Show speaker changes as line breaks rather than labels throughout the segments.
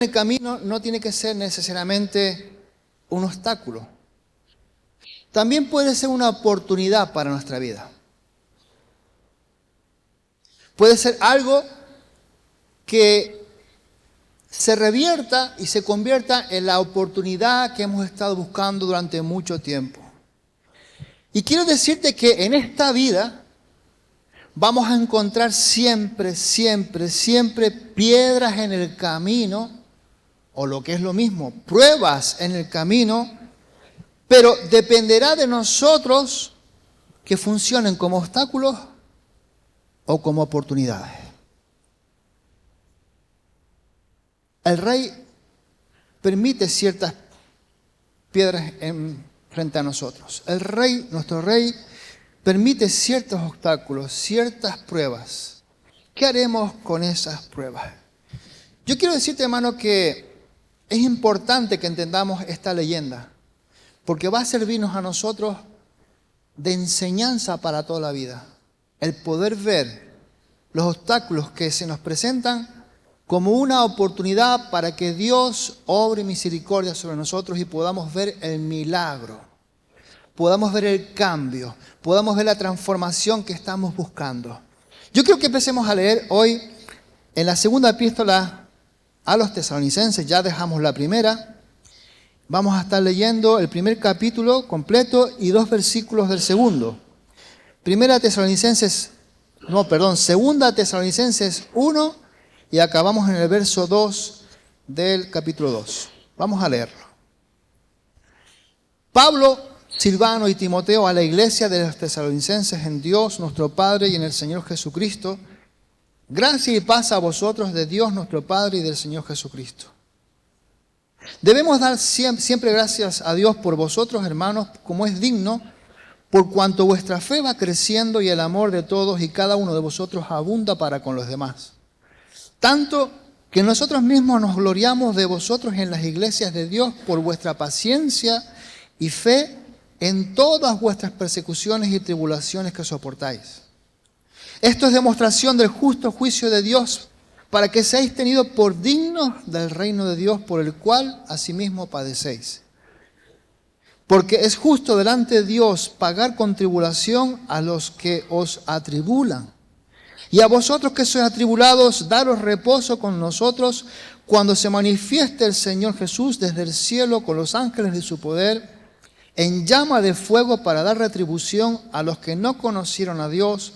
El camino no tiene que ser necesariamente un obstáculo. También puede ser una oportunidad para nuestra vida. Puede ser algo que se revierta y se convierta en la oportunidad que hemos estado buscando durante mucho tiempo. Y quiero decirte que en esta vida vamos a encontrar siempre piedras en el camino, o lo que es lo mismo, pruebas en el camino, pero dependerá de nosotros que funcionen como obstáculos o como oportunidades. El rey permite ciertas piedras frente a nosotros. El rey, nuestro rey, permite ciertos obstáculos, ciertas pruebas. ¿Qué haremos con esas pruebas? Yo quiero decirte, hermano, que es importante que entendamos esta leyenda, porque va a servirnos a nosotros de enseñanza para toda la vida. El poder ver los obstáculos que se nos presentan como una oportunidad para que Dios obre misericordia sobre nosotros y podamos ver el milagro, podamos ver el cambio, podamos ver la transformación que estamos buscando. Yo creo que empecemos a leer hoy en la segunda epístola a los tesalonicenses. Ya dejamos la primera. Vamos a estar leyendo el primer capítulo completo y 2 versículos del segundo. Segunda Tesalonicenses 1 y acabamos en el verso 2 del capítulo 2. Vamos a leerlo. Pablo, Silvano y Timoteo a la iglesia de los tesalonicenses en Dios nuestro Padre y en el Señor Jesucristo. Gracia y paz a vosotros de Dios nuestro Padre y del Señor Jesucristo. Debemos dar siempre gracias a Dios por vosotros, hermanos, como es digno, por cuanto vuestra fe va creciendo y el amor de todos y cada uno de vosotros abunda para con los demás. Tanto que nosotros mismos nos gloriamos de vosotros en las iglesias de Dios por vuestra paciencia y fe en todas vuestras persecuciones y tribulaciones que soportáis. Esto es demostración del justo juicio de Dios, para que seáis tenidos por dignos del reino de Dios, por el cual asimismo padecéis. Porque es justo delante de Dios pagar con tribulación a los que os atribulan. Y a vosotros que sois atribulados, daros reposo con nosotros cuando se manifieste el Señor Jesús desde el cielo con los ángeles de su poder, en llama de fuego para dar retribución a los que no conocieron a Dios,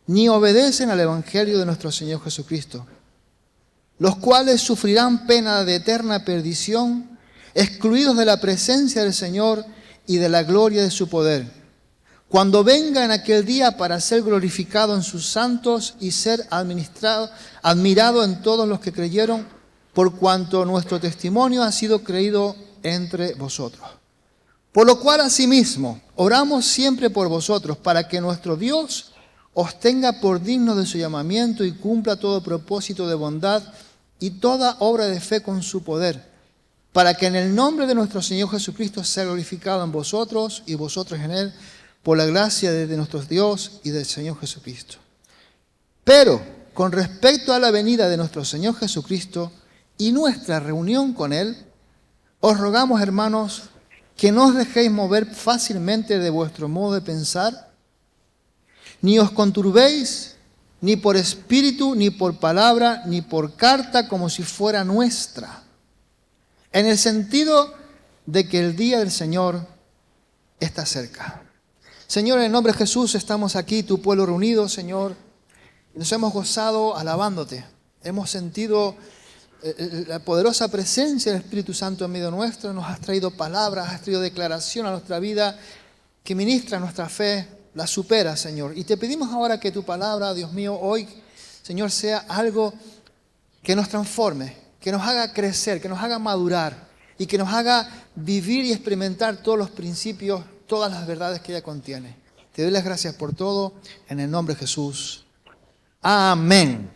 ni obedecen al Evangelio de nuestro Señor Jesucristo, los cuales sufrirán pena de eterna perdición, excluidos de la presencia del Señor y de la gloria de su poder, cuando venga en aquel día para ser glorificado en sus santos y ser admirado en todos los que creyeron, por cuanto nuestro testimonio ha sido creído entre vosotros. Por lo cual, asimismo, oramos siempre por vosotros, para que nuestro Dios os tenga por digno de su llamamiento y cumpla todo propósito de bondad y toda obra de fe con su poder, para que en el nombre de nuestro Señor Jesucristo sea glorificado en vosotros y vosotros en Él, por la gracia de nuestro Dios y del Señor Jesucristo. Pero, con respecto a la venida de nuestro Señor Jesucristo y nuestra reunión con Él, os rogamos, hermanos, que no os dejéis mover fácilmente de vuestro modo de pensar, ni os conturbéis, ni por espíritu, ni por palabra, ni por carta, como si fuera nuestra, en el sentido de que el día del Señor está cerca. Señor, en el nombre de Jesús estamos aquí, tu pueblo reunido, Señor, y nos hemos gozado alabándote. Hemos sentido la poderosa presencia del Espíritu Santo en medio nuestro. Nos has traído palabras, has traído declaración a nuestra vida que ministra nuestra fe, la supera, Señor. Y te pedimos ahora que tu palabra, Dios mío, hoy, Señor, sea algo que nos transforme, que nos haga crecer, que nos haga madurar y que nos haga vivir y experimentar todos los principios, todas las verdades que ella contiene. Te doy las gracias por todo, en el nombre de Jesús. Amén.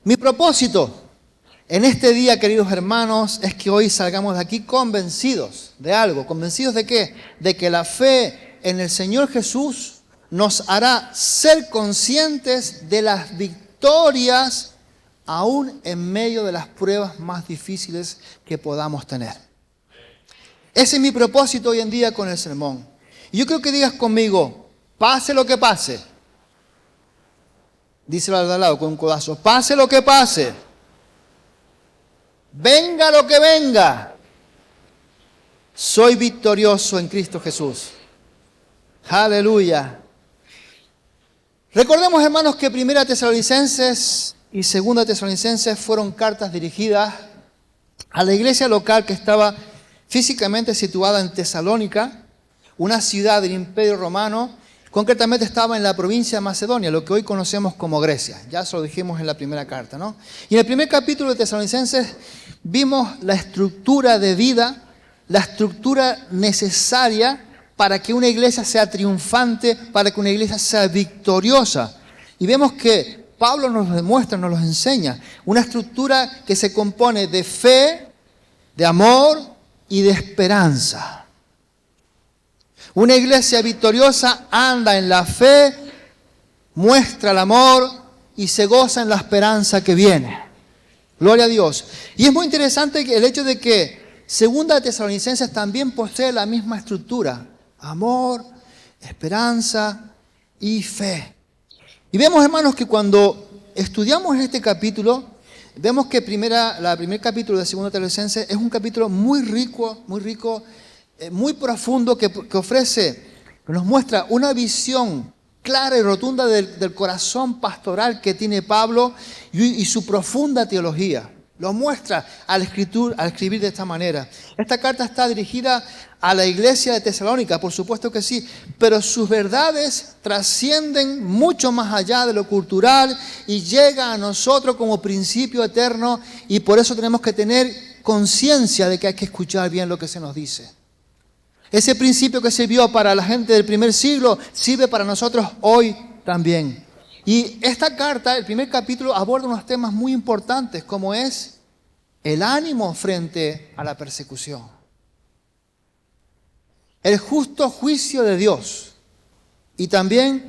Mi propósito en este día, queridos hermanos, es que hoy salgamos de aquí convencidos de algo. ¿Convencidos de qué? De que la fe en el Señor Jesús nos hará ser conscientes de las victorias aún en medio de las pruebas más difíciles que podamos tener. Ese es mi propósito hoy en día con el sermón. Y yo creo que digas conmigo, pase lo que pase. Díselo al de al lado con un codazo, pase lo que pase. Venga lo que venga. Soy victorioso en Cristo Jesús. Aleluya. Recordemos, hermanos, que Primera Tesalonicenses y Segunda Tesalonicenses fueron cartas dirigidas a la iglesia local que estaba físicamente situada en Tesalónica, una ciudad del Imperio Romano. Concretamente estaba en la provincia de Macedonia, lo que hoy conocemos como Grecia. Ya se lo dijimos en la primera carta, ¿no? Y en el primer capítulo de Tesalonicenses vimos la estructura de vida, la estructura necesaria para que una iglesia sea triunfante, para que una iglesia sea victoriosa. Y vemos que Pablo nos lo demuestra, nos lo enseña. Una estructura que se compone de fe, de amor y de esperanza. Una iglesia victoriosa anda en la fe, muestra el amor y se goza en la esperanza que viene. Gloria a Dios. Y es muy interesante el hecho de que Segunda Tesalonicenses también posee la misma estructura. Amor, esperanza y fe. Y vemos, hermanos, que cuando estudiamos este capítulo, vemos que el primer capítulo de Segunda Tesalonicenses es un capítulo muy rico, muy profundo, que ofrece, que nos muestra una visión clara y rotunda del corazón pastoral que tiene Pablo y su profunda teología. Lo muestra al escribir de esta manera. Esta carta está dirigida a la iglesia de Tesalónica, por supuesto que sí, pero sus verdades trascienden mucho más allá de lo cultural y llega a nosotros como principio eterno, y por eso tenemos que tener conciencia de que hay que escuchar bien lo que se nos dice. Ese principio que sirvió para la gente del primer siglo sirve para nosotros hoy también. Y esta carta, el primer capítulo, aborda unos temas muy importantes, como es el ánimo frente a la persecución, el justo juicio de Dios y también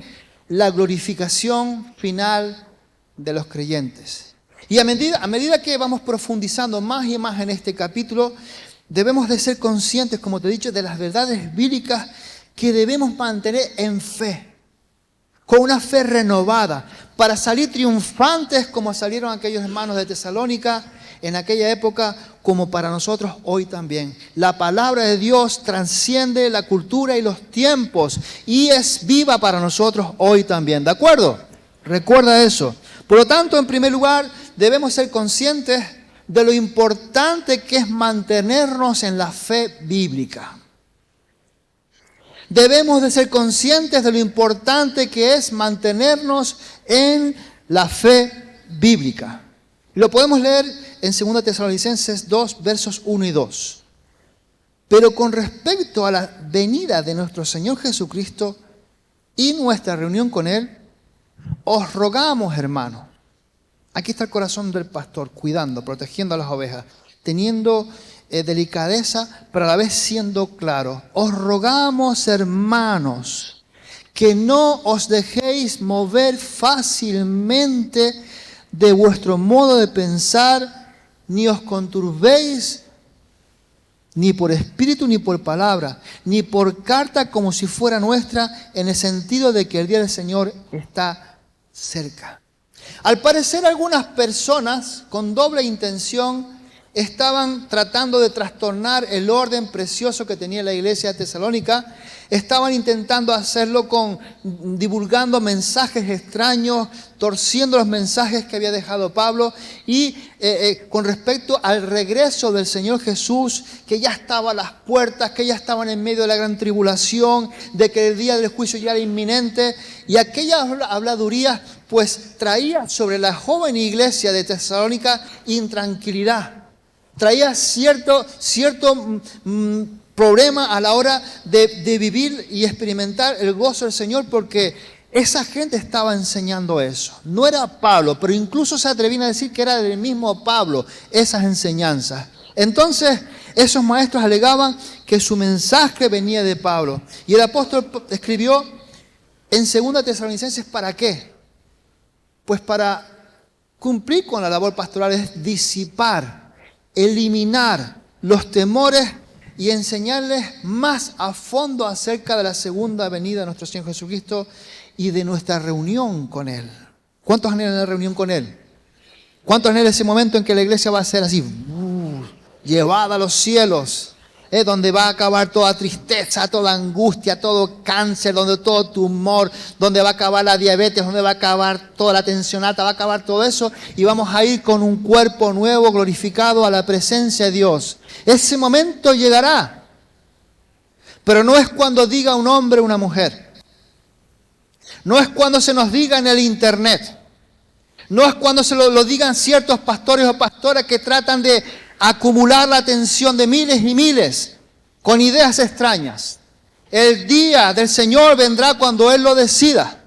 la glorificación final de los creyentes. Y a medida que vamos profundizando más y más en este capítulo, debemos de ser conscientes, como te he dicho, de las verdades bíblicas que debemos mantener en fe, con una fe renovada, para salir triunfantes como salieron aquellos hermanos de Tesalónica en aquella época, como para nosotros hoy también. La palabra de Dios trasciende la cultura y los tiempos y es viva para nosotros hoy también. ¿De acuerdo? Recuerda eso. Por lo tanto, en primer lugar, debemos ser conscientes de lo importante que es mantenernos en la fe bíblica. Debemos de ser conscientes de lo importante que es mantenernos en la fe bíblica. Lo podemos leer en 2 Tesalonicenses 2, versos 1 y 2. Pero con respecto a la venida de nuestro Señor Jesucristo y nuestra reunión con Él, os rogamos, hermanos. Aquí está el corazón del pastor, cuidando, protegiendo a las ovejas, teniendo delicadeza, pero a la vez siendo claro. Os rogamos, hermanos, que no os dejéis mover fácilmente de vuestro modo de pensar, ni os conturbéis ni por espíritu ni por palabra, ni por carta como si fuera nuestra, en el sentido de que el día del Señor está cerca. Al parecer, algunas personas con doble intención estaban tratando de trastornar el orden precioso que tenía la iglesia de Tesalónica. Estaban intentando hacerlo divulgando mensajes extraños, torciendo los mensajes que había dejado Pablo, y con respecto al regreso del Señor Jesús, que ya estaba a las puertas, que ya estaban en medio de la gran tribulación, de que el día del juicio ya era inminente, y aquella habladuría pues traía sobre la joven iglesia de Tesalónica intranquilidad. Traía cierto problema a la hora de vivir y experimentar el gozo del Señor, porque esa gente estaba enseñando eso. No era Pablo, pero incluso se atrevían a decir que era del mismo Pablo esas enseñanzas. Entonces, esos maestros alegaban que su mensaje venía de Pablo. Y el apóstol escribió en 2 Tesalonicenses, ¿para qué? Pues para Cumplir con la labor pastoral es disipar, eliminar los temores y enseñarles más a fondo acerca de la segunda venida de nuestro Señor Jesucristo y de nuestra reunión con Él. ¿Cuántos anhelan la reunión con Él? ¿Cuántos anhelan ese momento en que la iglesia va a ser así, llevada a los cielos? Donde va a acabar toda tristeza, toda angustia, todo cáncer, donde todo tumor, donde va a acabar la diabetes, donde va a acabar toda la tensión alta, va a acabar todo eso y vamos a ir con un cuerpo nuevo, glorificado a la presencia de Dios. Ese momento llegará, pero no es cuando diga un hombre o una mujer, no es cuando se nos diga en el internet, no es cuando se lo digan ciertos pastores o pastoras que tratan de acumular la atención de miles y miles con ideas extrañas. El día del Señor vendrá cuando Él lo decida.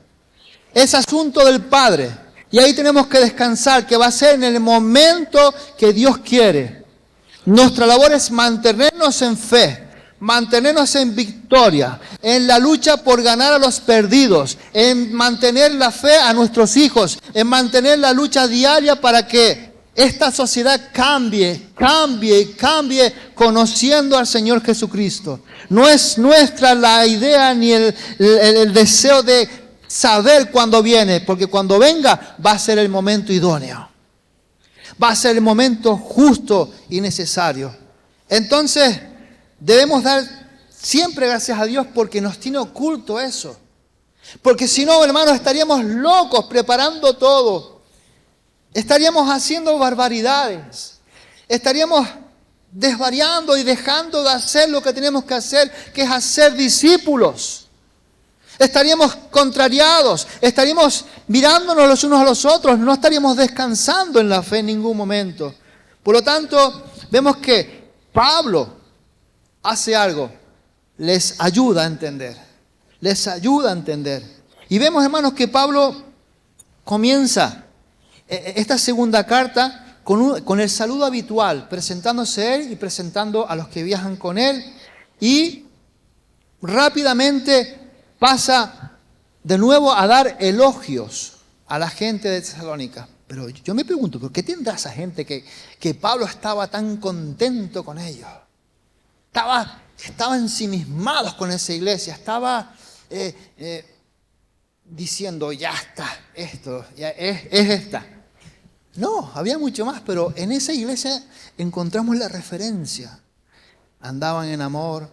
Es asunto del Padre. Y ahí tenemos que descansar, que va a ser en el momento que Dios quiere. Nuestra labor es mantenernos en fe, mantenernos en victoria, en la lucha por ganar a los perdidos, en mantener la fe a nuestros hijos, en mantener la lucha diaria para que esta sociedad cambie conociendo al Señor Jesucristo. No es nuestra la idea ni el deseo de saber cuándo viene, porque cuando venga va a ser el momento idóneo. Va a ser el momento justo y necesario. Entonces, debemos dar siempre gracias a Dios porque nos tiene oculto eso. Porque si no, hermanos, estaríamos locos preparando todo. Estaríamos haciendo barbaridades. Estaríamos desvariando y dejando de hacer lo que tenemos que hacer, que es hacer discípulos. Estaríamos contrariados, estaríamos mirándonos los unos a los otros, no estaríamos descansando en la fe en ningún momento. Por lo tanto, vemos que Pablo hace algo, les ayuda a entender, les ayuda a entender. Y vemos, hermanos, que Pablo comienza esta segunda carta con el saludo habitual, presentándose él y presentando a los que viajan con él, y rápidamente pasa de nuevo a dar elogios a la gente de Tesalónica. Pero yo me pregunto, ¿por qué tendrá esa gente que Pablo estaba tan contento con ellos? Estaba ensimismados con esa iglesia, estaba diciendo, ya está, esto, ya es esta. No, había mucho más, pero en esa iglesia encontramos la referencia. Andaban en amor,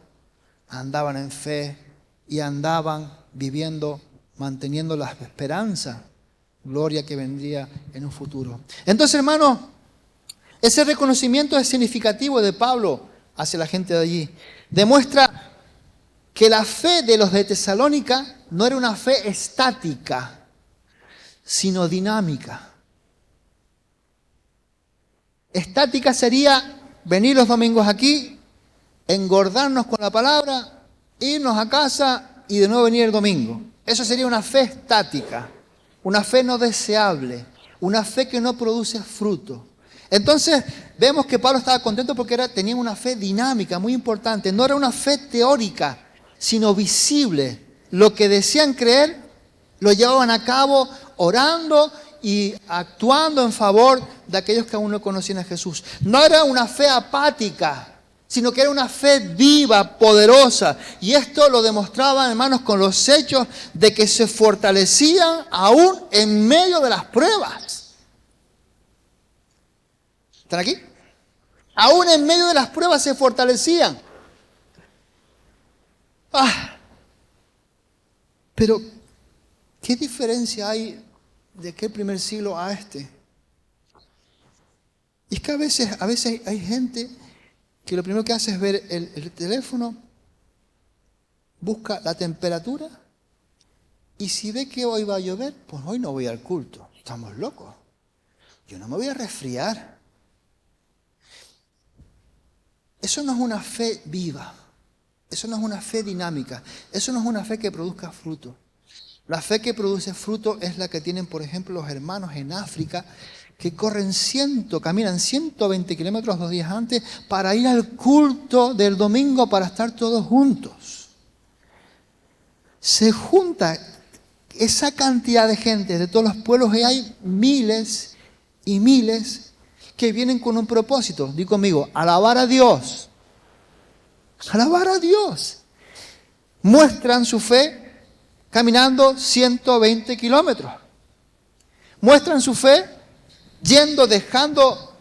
andaban en fe y andaban viviendo, manteniendo la esperanza, gloria que vendría en un futuro. Entonces, hermanos, ese reconocimiento es significativo de Pablo hacia la gente de allí. Demuestra que la fe de los de Tesalónica no era una fe estática, sino dinámica. Estática sería venir los domingos aquí, engordarnos con la palabra, irnos a casa y de nuevo venir el domingo. Eso sería una fe estática, una fe no deseable, una fe que no produce fruto. Entonces vemos que Pablo estaba contento porque tenía una fe dinámica, muy importante. No era una fe teórica, sino visible. Lo que decían creer lo llevaban a cabo orando y actuando en favor de aquellos que aún no conocían a Jesús. No era una fe apática, sino que era una fe viva, poderosa. Y esto lo demostraban, hermanos, con los hechos de que se fortalecían aún en medio de las pruebas. ¿Están aquí? Aún en medio de las pruebas se fortalecían. Pero, ¿qué diferencia hay de aquel primer siglo a este? Y es que a veces hay gente que lo primero que hace es ver el teléfono, busca la temperatura, y si ve que hoy va a llover, pues hoy no voy al culto. Estamos locos. Yo no me voy a resfriar. Eso no es una fe viva. Eso no es una fe dinámica. Eso no es una fe que produzca fruto. La fe que produce fruto es la que tienen, por ejemplo, los hermanos en África, que caminan 120 kilómetros 2 días antes para ir al culto del domingo para estar todos juntos. Se junta esa cantidad de gente de todos los pueblos y hay miles y miles que vienen con un propósito. Di conmigo, alabar a Dios. Alabar a Dios. Muestran su fe caminando 120 kilómetros. Muestran su fe dejando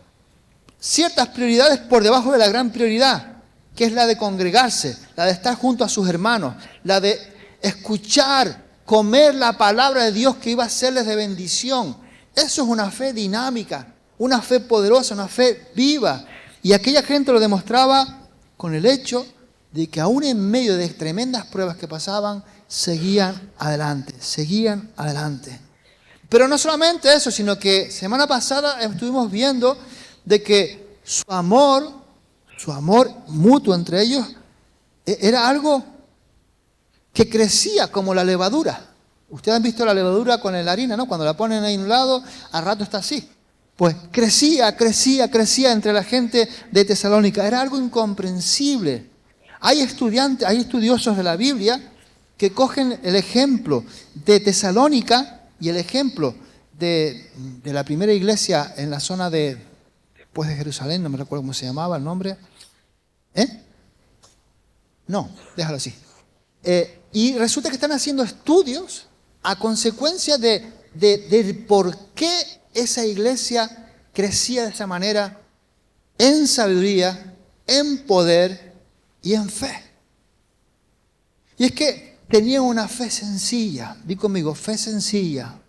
ciertas prioridades por debajo de la gran prioridad, que es la de congregarse, la de estar junto a sus hermanos, la de escuchar, comer la palabra de Dios que iba a serles de bendición. Eso es una fe dinámica, una fe poderosa, una fe viva. Y aquella gente lo demostraba con el hecho de que aún en medio de tremendas pruebas que pasaban, seguían adelante. Pero no solamente eso, sino que semana pasada estuvimos viendo de que su amor mutuo entre ellos era algo que crecía como la levadura. Ustedes han visto la levadura con la harina, ¿no? Cuando la ponen ahí en un lado, al rato está así. Pues crecía entre la gente de Tesalónica. Era algo incomprensible. Hay estudiosos de la Biblia que cogen el ejemplo de Tesalónica y el ejemplo de la primera iglesia en la zona después de Jerusalén, no me recuerdo cómo se llamaba el nombre. No, déjalo así. Y resulta que están haciendo estudios a consecuencia de por qué esa iglesia crecía de esa manera en sabiduría, en poder y en fe. Y es que tenían una fe sencilla. Di conmigo, fe sencilla.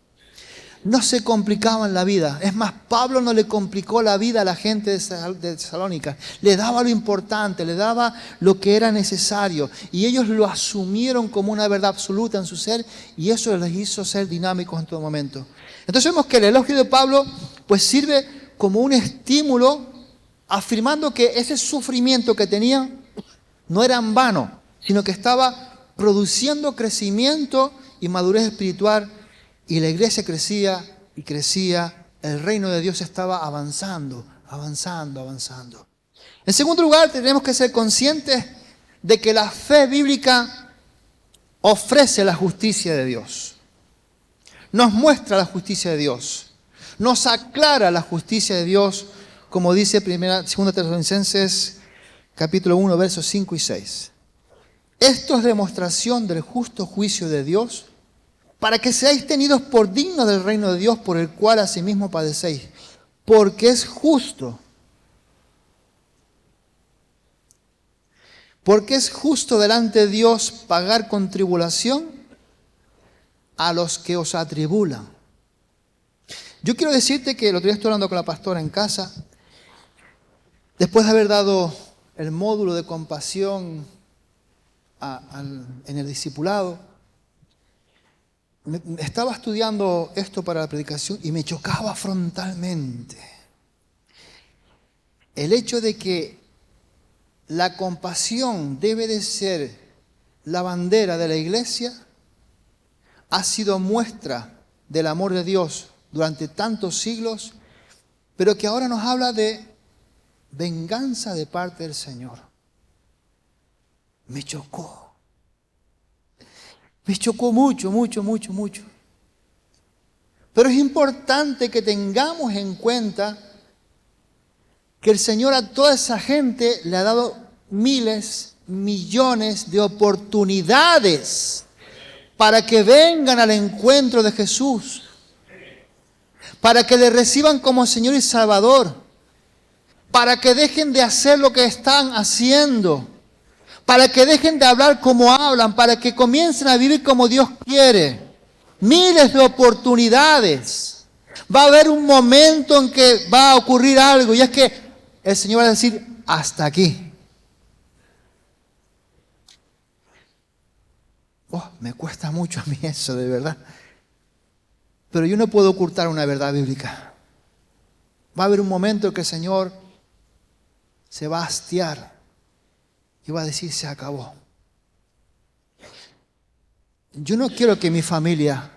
No se complicaban la vida. Es más, Pablo no le complicó la vida a la gente de Tesalónica. Le daba lo importante, le daba lo que era necesario. Y ellos lo asumieron como una verdad absoluta en su ser. Y eso les hizo ser dinámicos en todo momento. Entonces vemos que el elogio de Pablo pues sirve como un estímulo, afirmando que ese sufrimiento que tenían no era en vano, sino que estaba produciendo crecimiento y madurez espiritual. Y la iglesia crecía y crecía, el reino de Dios estaba avanzando. En segundo lugar, tenemos que ser conscientes de que la fe bíblica ofrece la justicia de Dios. Nos muestra la justicia de Dios. Nos aclara la justicia de Dios, como dice 2 Tesalonicenses capítulo 1, versos 5 y 6. Esto es demostración del justo juicio de Dios, para que seáis tenidos por dignos del reino de Dios, por el cual asimismo padecéis, porque es justo. Porque es justo delante de Dios pagar con tribulación a los que os atribulan. Yo quiero decirte que el otro día estoy hablando con la pastora en casa, después de haber dado el módulo de compasión en el discipulado. Estaba estudiando esto para la predicación y me chocaba frontalmente el hecho de que la compasión debe de ser la bandera de la iglesia. Ha sido muestra del amor de Dios durante tantos siglos, pero que ahora nos habla de venganza de parte del Señor. Me chocó. Me chocó mucho. Pero es importante que tengamos en cuenta que el Señor a toda esa gente le ha dado miles, millones de oportunidades para que vengan al encuentro de Jesús, para que le reciban como Señor y Salvador, para que dejen de hacer lo que están haciendo, para que dejen de hablar como hablan, para que comiencen a vivir como Dios quiere. Miles de oportunidades. Va a haber un momento en que va a ocurrir algo, y es que el Señor va a decir, hasta aquí. Me cuesta mucho a mí eso, de verdad. Pero yo no puedo ocultar una verdad bíblica. Va a haber un momento en que el Señor se va a hastiar y va a decir, se acabó. Yo no quiero que mi familia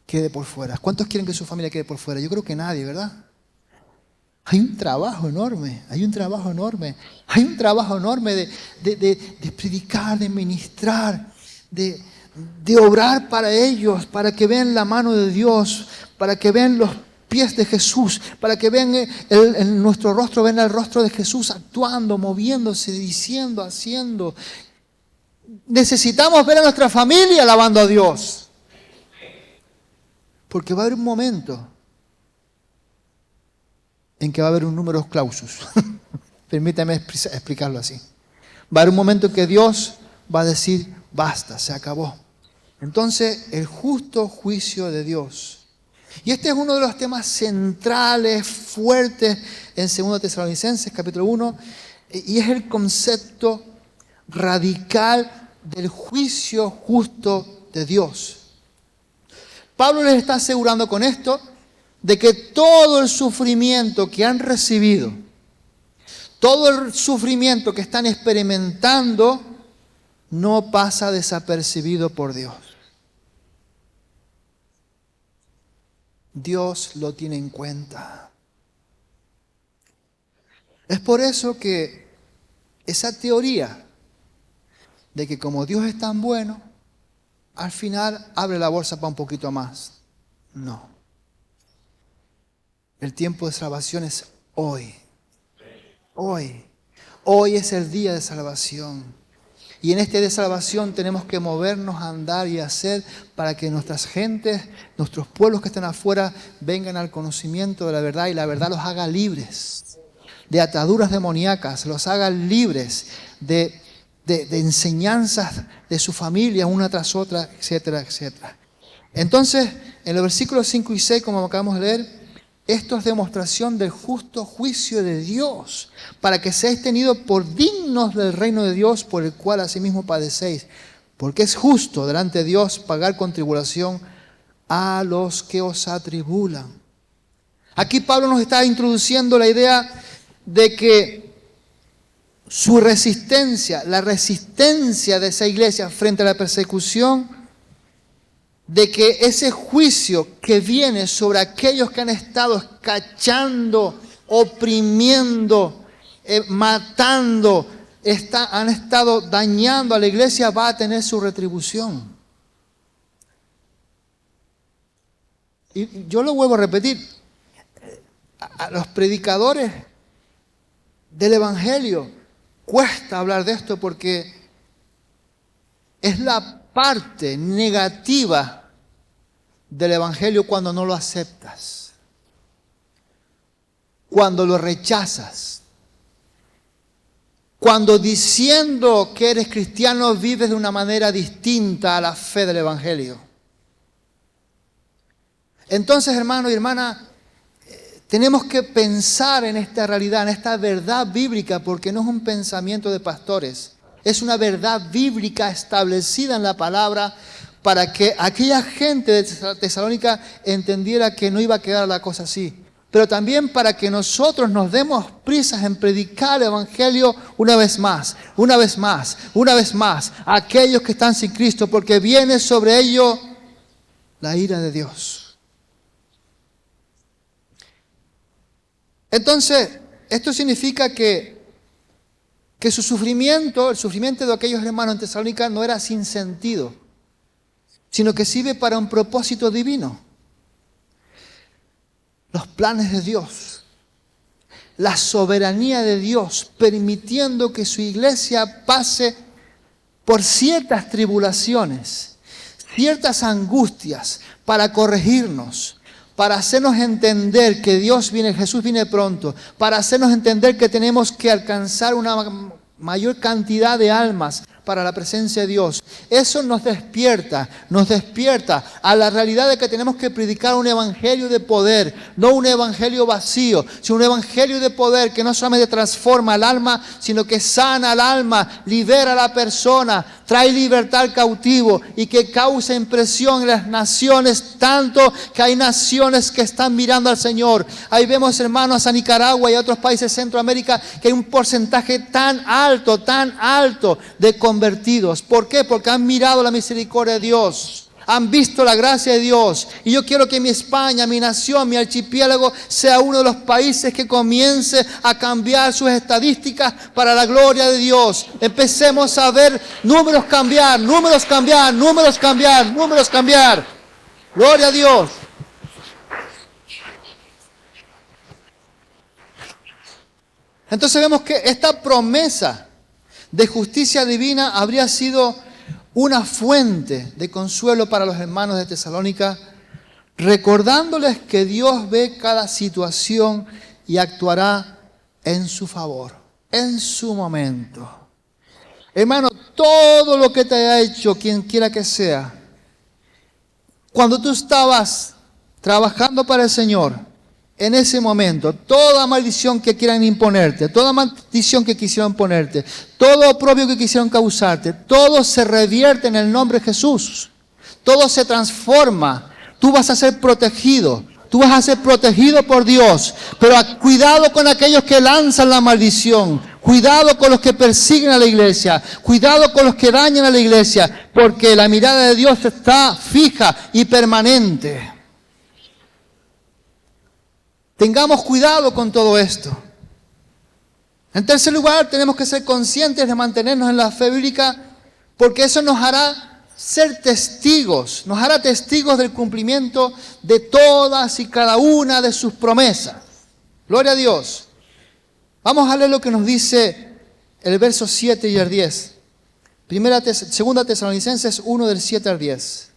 quede por fuera. ¿Cuántos quieren que su familia quede por fuera? Yo creo que nadie, ¿verdad? Hay un trabajo enorme de predicar, de ministrar, de obrar para ellos, para que vean la mano de Dios, para que vean pies de Jesús, para que vean en nuestro rostro, vean el rostro de Jesús actuando, moviéndose, diciendo, haciendo. Necesitamos ver a nuestra familia alabando a Dios. Porque va a haber un momento en que va a haber un numerus clausus. Permítame explicarlo así. Va a haber un momento en que Dios va a decir, basta, se acabó. Entonces, el justo juicio de Dios. Y este es uno de los temas centrales, fuertes, en 2 Tesalonicenses, capítulo 1, y es el concepto radical del juicio justo de Dios. Pablo les está asegurando con esto de que todo el sufrimiento que han recibido, todo el sufrimiento que están experimentando, no pasa desapercibido por Dios. Dios lo tiene en cuenta. Es por eso que esa teoría de que como Dios es tan bueno, al final abre la bolsa para un poquito más. No. El tiempo de salvación es hoy. Hoy. Hoy es el día de salvación. Y en este día de salvación tenemos que movernos, andar y hacer para que nuestras gentes, nuestros pueblos que están afuera, vengan al conocimiento de la verdad y la verdad los haga libres de ataduras demoníacas, los haga libres de enseñanzas de su familia una tras otra, etcétera, etcétera. Entonces, en los versículos 5 y 6, como acabamos de leer, esto es demostración del justo juicio de Dios, para que seáis tenidos por dignos del reino de Dios, por el cual asimismo padecéis. Porque es justo delante de Dios pagar con tribulación a los que os atribulan. Aquí Pablo nos está introduciendo la idea de que su resistencia, la resistencia de esa iglesia frente a la persecución, de que ese juicio que viene sobre aquellos que han estado escachando, oprimiendo, matando, han estado dañando a la iglesia, va a tener su retribución. Y yo lo vuelvo a repetir, a los predicadores del Evangelio cuesta hablar de esto porque es la parte negativa del Evangelio cuando no lo aceptas, cuando lo rechazas, cuando diciendo que eres cristiano vives de una manera distinta a la fe del Evangelio. Entonces, hermano y hermana, tenemos que pensar en esta realidad, en esta verdad bíblica, porque no es un pensamiento de pastores. Es una verdad bíblica establecida en la palabra para que aquella gente de Tesalónica entendiera que no iba a quedar la cosa así. Pero también para que nosotros nos demos prisas en predicar el Evangelio una vez más, una vez más, una vez más, a aquellos que están sin Cristo, porque viene sobre ellos la ira de Dios. Entonces, esto significa que su sufrimiento, el sufrimiento de aquellos hermanos en Tesalónica no era sin sentido, sino que sirve para un propósito divino. Los planes de Dios, la soberanía de Dios, permitiendo que su iglesia pase por ciertas tribulaciones, ciertas angustias, para corregirnos, para hacernos entender que Dios viene, Jesús viene pronto, para hacernos entender que tenemos que alcanzar una mayor cantidad de almas para la presencia de Dios. Eso nos despierta a la realidad de que tenemos que predicar un evangelio de poder, no un evangelio vacío, sino un evangelio de poder que no solamente transforma el alma, sino que sana al alma, libera a la persona, trae libertad al cautivo y que causa impresión en las naciones, tanto que hay naciones que están mirando al Señor. Ahí vemos, hermanos, a Nicaragua y a otros países de Centroamérica que hay un porcentaje tan alto de convertidos. ¿Por qué? Porque han mirado la misericordia de Dios. Han visto la gracia de Dios. Y yo quiero que mi España, mi nación, mi archipiélago sea uno de los países que comience a cambiar sus estadísticas para la gloria de Dios. Empecemos a ver números cambiar. Gloria a Dios. Entonces vemos que esta promesa de justicia divina habría sido una fuente de consuelo para los hermanos de Tesalónica, recordándoles que Dios ve cada situación y actuará en su favor, en su momento. Hermano, todo lo que te haya hecho quien quiera que sea, cuando tú estabas trabajando para el Señor, en ese momento, toda maldición que quieran imponerte, toda maldición que quisieron ponerte, todo oprobio que quisieron causarte, todo se revierte en el nombre de Jesús. Todo se transforma. Tú vas a ser protegido. Tú vas a ser protegido por Dios. Pero cuidado con aquellos que lanzan la maldición. Cuidado con los que persiguen a la iglesia. Cuidado con los que dañan a la iglesia. Porque la mirada de Dios está fija y permanente. Tengamos cuidado con todo esto. En tercer lugar, tenemos que ser conscientes de mantenernos en la fe bíblica, porque eso nos hará ser testigos, nos hará testigos del cumplimiento de todas y cada una de sus promesas. Gloria a Dios. Vamos a leer lo que nos dice el verso 7 y el 10. Segunda Tesalonicenses 1 del 7 al 10.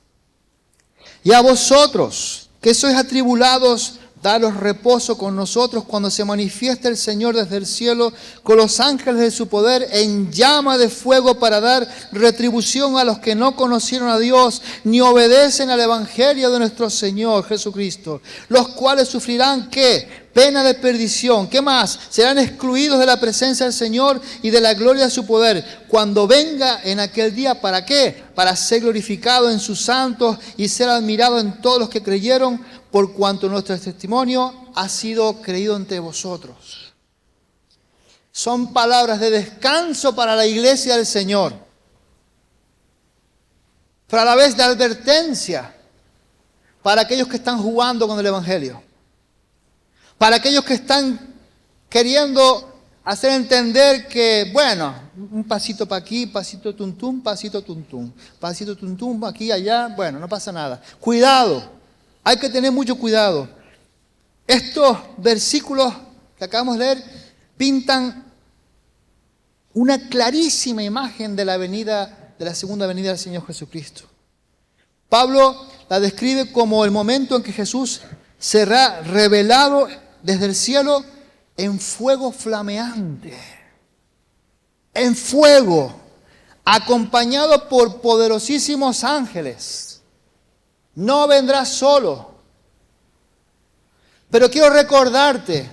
Y a vosotros, que sois atribulados, daros reposo con nosotros cuando se manifieste el Señor desde el cielo con los ángeles de su poder en llama de fuego para dar retribución a los que no conocieron a Dios ni obedecen al Evangelio de nuestro Señor Jesucristo, los cuales sufrirán ¿qué? Pena de perdición. ¿Qué más? Serán excluidos de la presencia del Señor y de la gloria de su poder cuando venga en aquel día. ¿Para qué? Para ser glorificado en sus santos y ser admirado en todos los que creyeron, por cuanto nuestro testimonio ha sido creído entre vosotros. Son palabras de descanso para la iglesia del Señor, pero a la vez de advertencia para aquellos que están jugando con el Evangelio, para aquellos que están queriendo hacer entender que, bueno, un pasito para aquí, pasito tuntum, pasito tuntum, pasito tuntum, aquí, allá, bueno, no pasa nada. Cuidado. Hay que tener mucho cuidado. Estos versículos que acabamos de leer pintan una clarísima imagen de la segunda venida del Señor Jesucristo. Pablo la describe como el momento en que Jesús será revelado desde el cielo en fuego flameante. En fuego, acompañado por poderosísimos ángeles. No vendrás solo. Pero quiero recordarte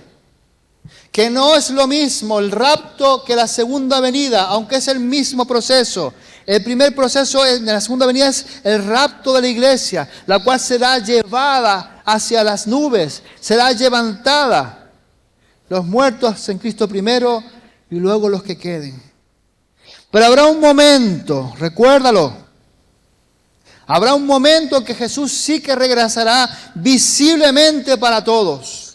que no es lo mismo el rapto que la segunda venida, aunque es el mismo proceso. El primer proceso de la segunda venida es el rapto de la iglesia, la cual será llevada hacia las nubes, será levantada. Los muertos en Cristo primero y luego los que queden. Pero habrá un momento, recuérdalo. Habrá un momento en que Jesús sí que regresará visiblemente para todos.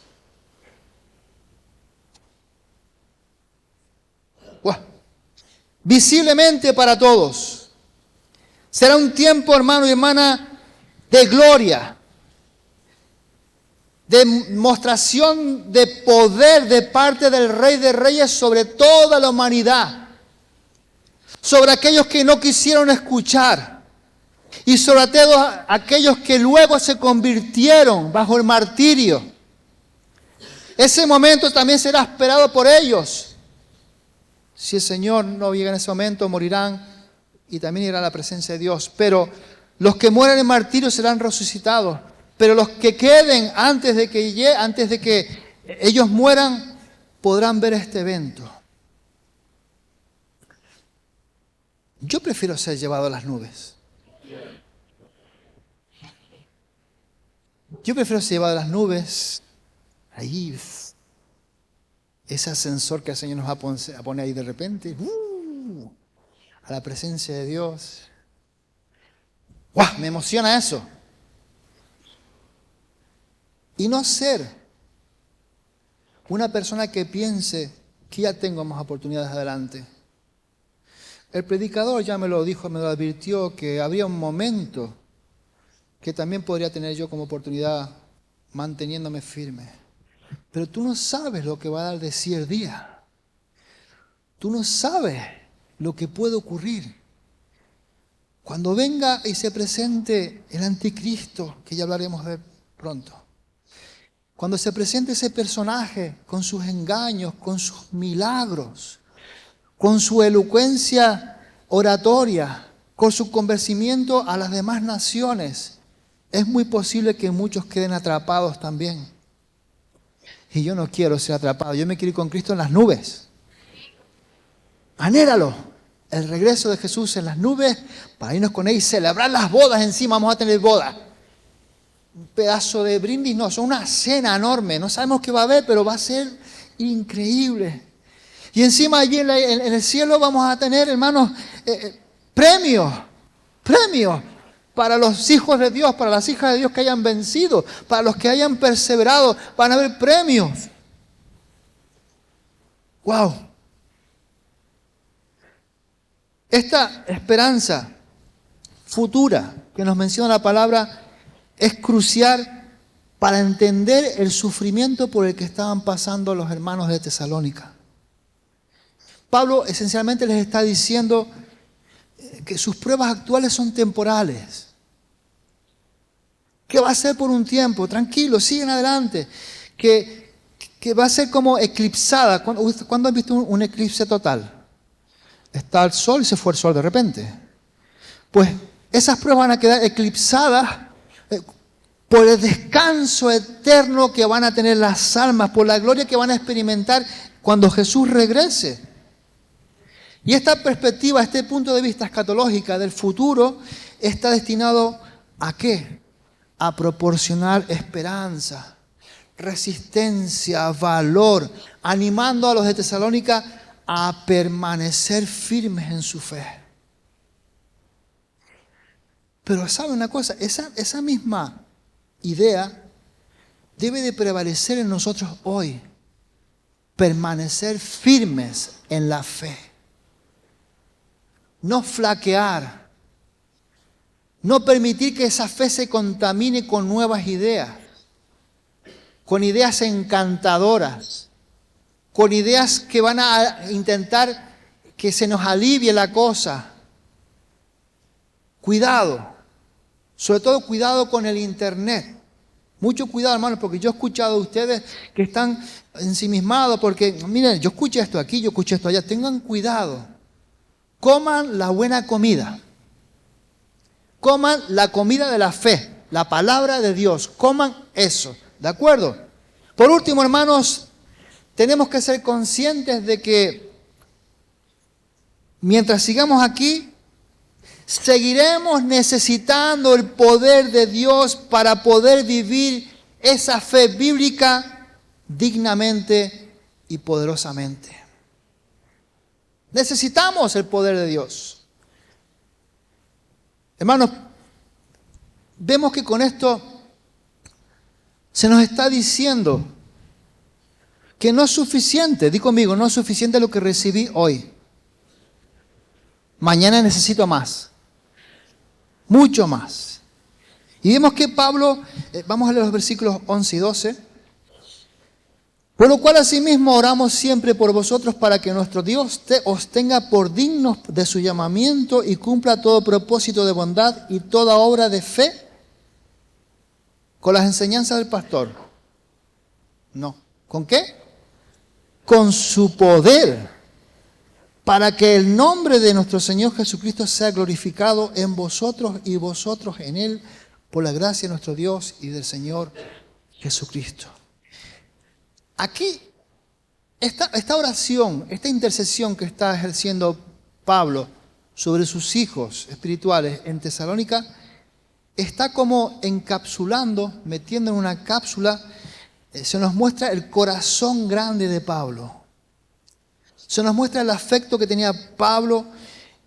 Visiblemente para todos. Será un tiempo, hermano y hermana, de gloria, de demostración de poder de parte del Rey de Reyes sobre toda la humanidad, sobre aquellos que no quisieron escuchar. Y sobre todo aquellos que luego se convirtieron bajo el martirio. Ese momento también será esperado por ellos. Si el Señor no llega en ese momento, morirán y también irá a la presencia de Dios. Pero los que mueren en martirio serán resucitados. Pero los que queden antes de que ellos mueran, podrán ver este evento. Yo prefiero ser llevado a las nubes. Yo prefiero ser llevado a las nubes, ahí, ese ascensor que el Señor nos va a poner ahí de repente, a la presencia de Dios. ¡Guau! Me emociona eso. Y no ser una persona que piense que ya tengo más oportunidades adelante. El predicador ya me lo dijo, me lo advirtió, que habría un momento que también podría tener yo como oportunidad manteniéndome firme. Pero tú no sabes lo que va a dar de sí el día. tú no sabes lo que puede ocurrir. Cuando venga y se presente el anticristo, que ya hablaremos de pronto, cuando se presente ese personaje con sus engaños, con sus milagros, con su elocuencia oratoria, con su convencimiento a las demás naciones, es muy posible que muchos queden atrapados también. Y yo no quiero ser atrapado, yo me quiero ir con Cristo en las nubes. Anhélalo, el regreso de Jesús en las nubes, para irnos con Él y celebrar las bodas encima, vamos a tener bodas. Un pedazo de brindis, no, son una cena enorme, no sabemos qué va a haber, pero va a ser increíble. Y encima allí en el cielo vamos a tener, hermanos, premios para los hijos de Dios, para las hijas de Dios que hayan vencido, para los que hayan perseverado, van a haber premios. ¡Wow! Esta esperanza futura que nos menciona la palabra es crucial para entender el sufrimiento por el que estaban pasando los hermanos de Tesalónica. Pablo esencialmente les está diciendo que sus pruebas actuales son temporales, que va a ser por un tiempo, tranquilo, siguen adelante, que va a ser como eclipsada. ¿Cuándo han visto un eclipse total? Está el sol y se fue el sol de repente. Pues esas pruebas van a quedar eclipsadas por el descanso eterno que van a tener las almas, por la gloria que van a experimentar cuando Jesús regrese. Y esta perspectiva, este punto de vista escatológica del futuro, está destinado ¿a qué? A proporcionar esperanza, resistencia, valor, animando a los de Tesalónica a permanecer firmes en su fe. Pero ¿sabe una cosa? Esa misma idea debe de prevalecer en nosotros hoy. Permanecer firmes en la fe. No flaquear. No permitir que esa fe se contamine con nuevas ideas. Con ideas encantadoras. Con ideas que van a intentar que se nos alivie la cosa. Cuidado. Sobre todo cuidado con el internet. Mucho cuidado, hermanos, porque yo he escuchado a ustedes que están ensimismados porque, miren, yo escuché esto aquí, yo escuché esto allá. Tengan cuidado. Coman la buena comida. Coman la comida de la fe, la palabra de Dios. Coman eso, ¿de acuerdo? Por último, hermanos, tenemos que ser conscientes de que mientras sigamos aquí, seguiremos necesitando el poder de Dios para poder vivir esa fe bíblica dignamente y poderosamente. Necesitamos el poder de Dios. Hermanos, vemos que con esto se nos está diciendo que no es suficiente, di conmigo, no es suficiente lo que recibí hoy. Mañana necesito más. Mucho más. Y vemos que Pablo, vamos a leer los versículos 11 y 12. Por lo cual asimismo oramos siempre por vosotros para que nuestro Dios os tenga por dignos de su llamamiento y cumpla todo propósito de bondad y toda obra de fe con las enseñanzas del pastor. No. ¿Con qué? Con su poder, para que el nombre de nuestro Señor Jesucristo sea glorificado en vosotros y vosotros en Él, por la gracia de nuestro Dios y del Señor Jesucristo. Aquí, esta oración, esta intercesión que está ejerciendo Pablo sobre sus hijos espirituales en Tesalónica, está como encapsulando, metiendo en una cápsula, se nos muestra el corazón grande de Pablo. Se nos muestra el afecto que tenía Pablo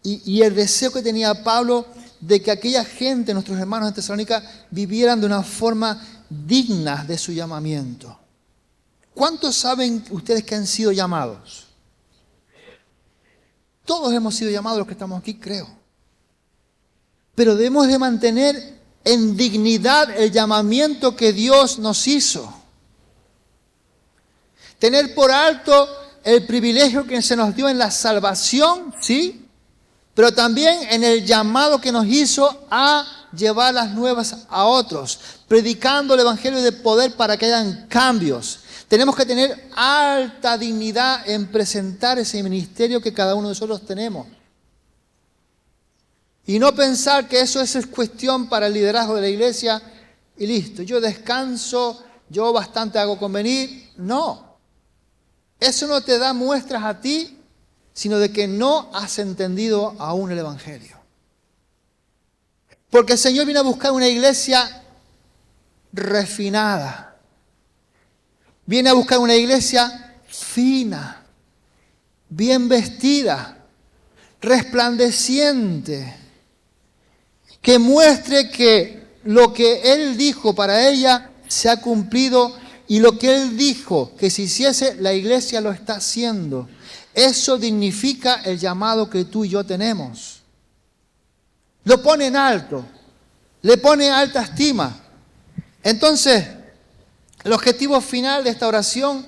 y el deseo que tenía Pablo de que aquella gente, nuestros hermanos en Tesalónica, vivieran de una forma digna de su llamamiento. ¿Cuántos saben ustedes que han sido llamados? Todos hemos sido llamados los que estamos aquí, creo. Pero debemos de mantener en dignidad el llamamiento que Dios nos hizo. Tener por alto el privilegio que se nos dio en la salvación, sí, pero también en el llamado que nos hizo a llevar las nuevas a otros, predicando el evangelio de poder para que hayan cambios. Tenemos que tener alta dignidad en presentar ese ministerio que cada uno de nosotros tenemos. Y no pensar que eso es cuestión para el liderazgo de la iglesia y listo. Yo descanso, yo bastante hago convenir. No. Eso no te da muestras a ti, sino de que no has entendido aún el evangelio. Porque el Señor viene a buscar una iglesia refinada. Viene a buscar una iglesia fina, bien vestida, resplandeciente, que muestre que lo que Él dijo para ella se ha cumplido y lo que Él dijo que se hiciese, la iglesia lo está haciendo. Eso dignifica el llamado que tú y yo tenemos. Lo pone en alto, le pone alta estima. Entonces, el objetivo final de esta oración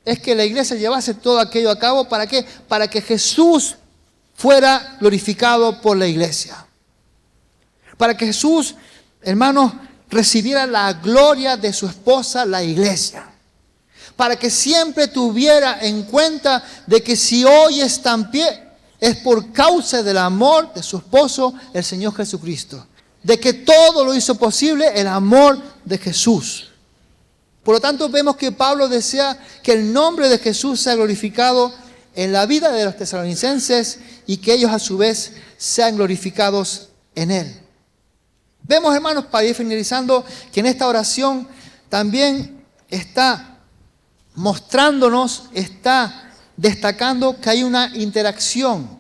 es que la iglesia llevase todo aquello a cabo. ¿Para qué? Para que Jesús fuera glorificado por la iglesia. Para que Jesús, hermanos, recibiera la gloria de su esposa, la iglesia. Para que siempre tuviera en cuenta de que si hoy está en pie, es por causa del amor de su esposo, el Señor Jesucristo. De que todo lo hizo posible el amor de Jesús. Por lo tanto, vemos que Pablo desea que el nombre de Jesús sea glorificado en la vida de los tesalonicenses y que ellos a su vez sean glorificados en Él. Vemos, hermanos, para ir finalizando, que en esta oración también está mostrándonos, está destacando que hay una interacción,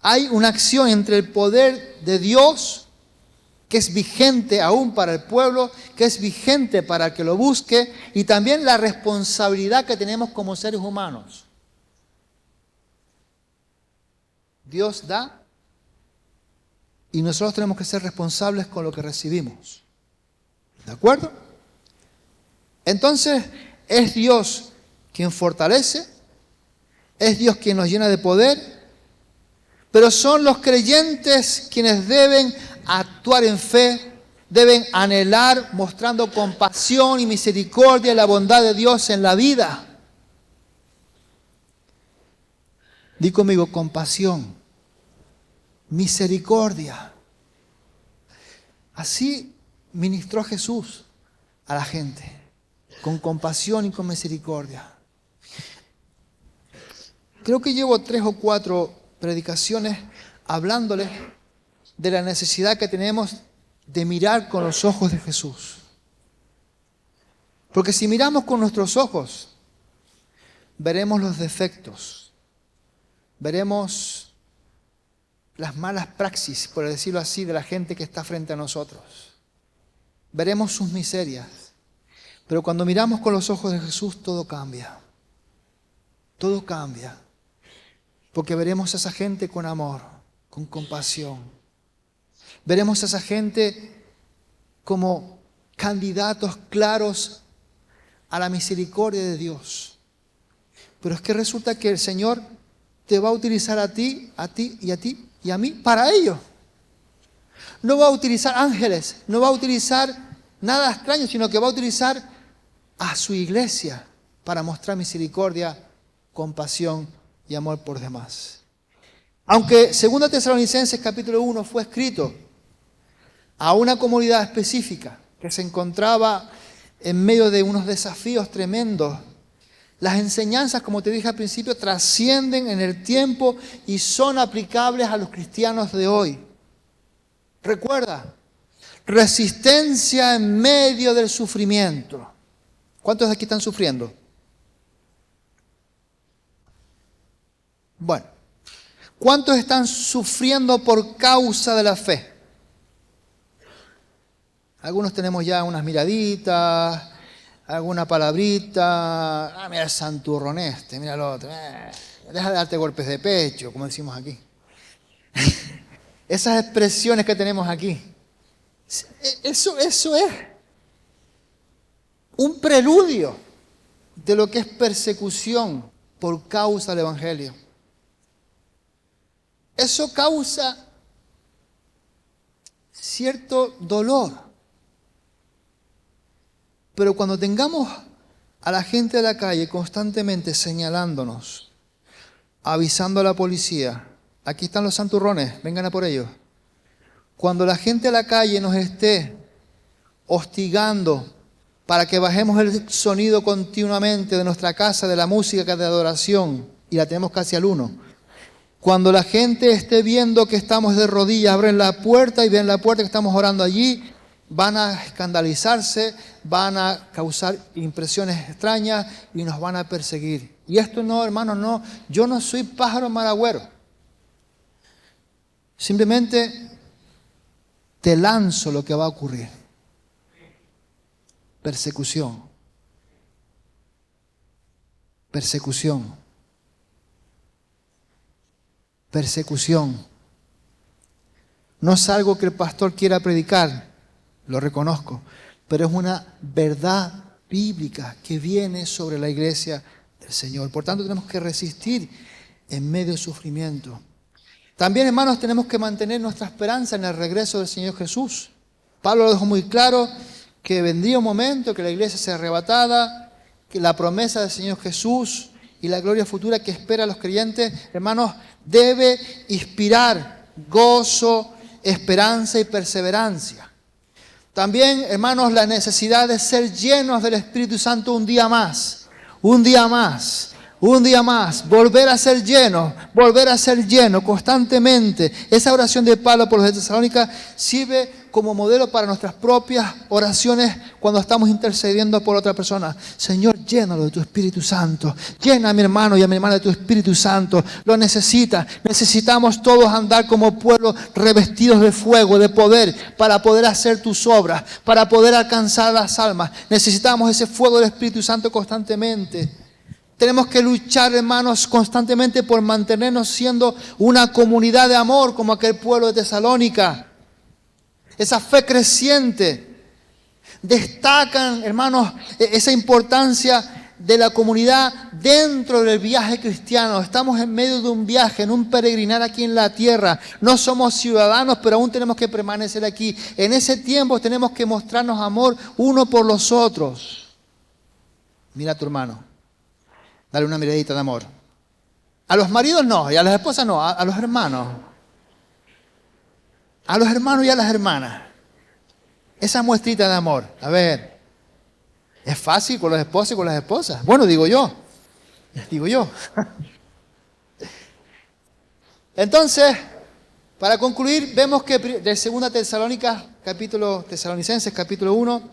hay una acción entre el poder de Dios, que es vigente aún para el pueblo, que es vigente para el que lo busque, y también la responsabilidad que tenemos como seres humanos. Dios da y nosotros tenemos que ser responsables con lo que recibimos. ¿De acuerdo? Entonces, es Dios quien fortalece, es Dios quien nos llena de poder, pero son los creyentes quienes deben actuar en fe, deben anhelar mostrando compasión y misericordia y la bondad de Dios en la vida. Di conmigo, compasión, misericordia. Así ministró Jesús a la gente, con compasión y con misericordia. Creo que llevo 3 o 4 predicaciones hablándoles de la necesidad que tenemos de mirar con los ojos de Jesús. Porque si miramos con nuestros ojos, veremos los defectos, veremos las malas praxis, por decirlo así, de la gente que está frente a nosotros. Veremos sus miserias. Pero cuando miramos con los ojos de Jesús, todo cambia. Todo cambia. Porque veremos a esa gente con amor, con compasión. Veremos a esa gente como candidatos claros a la misericordia de Dios. Pero es que resulta que el Señor te va a utilizar a ti y a mí para ello. No va a utilizar ángeles, no va a utilizar nada extraño, sino que va a utilizar a su iglesia para mostrar misericordia, compasión y amor por demás. Aunque 2 Tesalonicenses capítulo 1 fue escrito a una comunidad específica que se encontraba en medio de unos desafíos tremendos, las enseñanzas, como te dije al principio, trascienden en el tiempo y son aplicables a los cristianos de hoy. Recuerda, resistencia en medio del sufrimiento. ¿Cuántos de aquí están sufriendo? Bueno, ¿cuántos están sufriendo por causa de la fe? Algunos tenemos ya unas miraditas, alguna palabrita. Mira el santurrón este, mira el otro. Deja de darte golpes de pecho, como decimos aquí. Esas expresiones que tenemos aquí. Eso es un preludio de lo que es persecución por causa del Evangelio. Eso causa cierto dolor. Pero cuando tengamos a la gente de la calle constantemente señalándonos, avisando a la policía, aquí están los santurrones, vengan a por ellos. Cuando la gente de la calle nos esté hostigando para que bajemos el sonido continuamente de nuestra casa, de la música de adoración, y la tenemos casi al 1. Cuando la gente esté viendo que estamos de rodillas, abren la puerta y ven la puerta que estamos orando allí, van a escandalizarse, van a causar impresiones extrañas y nos van a perseguir. Y esto no, hermanos, no, yo no soy pájaro maragüero. Simplemente te lanzo lo que va a ocurrir. Persecución. Persecución. Persecución. No es algo que el pastor quiera predicar, lo reconozco, pero es una verdad bíblica que viene sobre la iglesia del Señor. Por tanto, tenemos que resistir en medio del sufrimiento. También, hermanos, tenemos que mantener nuestra esperanza en el regreso del Señor Jesús. Pablo lo dejó muy claro, que vendría un momento que la iglesia sea arrebatada, que la promesa del Señor Jesús y la gloria futura que espera a los creyentes, hermanos, debe inspirar gozo, esperanza y perseverancia. También, hermanos, la necesidad de ser llenos del Espíritu Santo un día más, un día más. Un día más, volver a ser lleno constantemente. Esa oración de Pablo por los de Tesalónica sirve como modelo para nuestras propias oraciones cuando estamos intercediendo por otra persona. Señor, llénalo de tu Espíritu Santo. Llena a mi hermano y a mi hermana de tu Espíritu Santo. Lo necesita. Necesitamos todos andar como pueblo revestidos de fuego, de poder, para poder hacer tus obras, para poder alcanzar las almas. Necesitamos ese fuego del Espíritu Santo constantemente. Tenemos que luchar, hermanos, constantemente por mantenernos siendo una comunidad de amor como aquel pueblo de Tesalónica. Esa fe creciente. Destacan, hermanos, esa importancia de la comunidad dentro del viaje cristiano. Estamos en medio de un viaje, en un peregrinar aquí en la tierra. No somos ciudadanos, pero aún tenemos que permanecer aquí. En ese tiempo tenemos que mostrarnos amor uno por los otros. Mira a tu hermano. Dale una miradita de amor. A los maridos no, y a las esposas no, a los hermanos. A los hermanos y a las hermanas. Esa muestrita de amor. A ver, ¿es fácil con los esposos y con las esposas? Bueno, digo yo. Entonces, para concluir, vemos que de 2 Tesalonicenses, capítulo 1,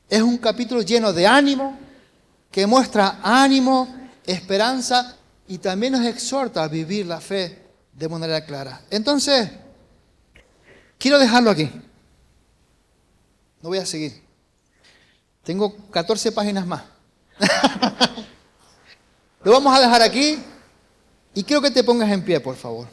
es un capítulo lleno de ánimo, que muestra ánimo, esperanza y también nos exhorta a vivir la fe de manera clara. Entonces, quiero dejarlo aquí. No voy a seguir. Tengo 14 páginas más. Lo vamos a dejar aquí y quiero que te pongas en pie, por favor.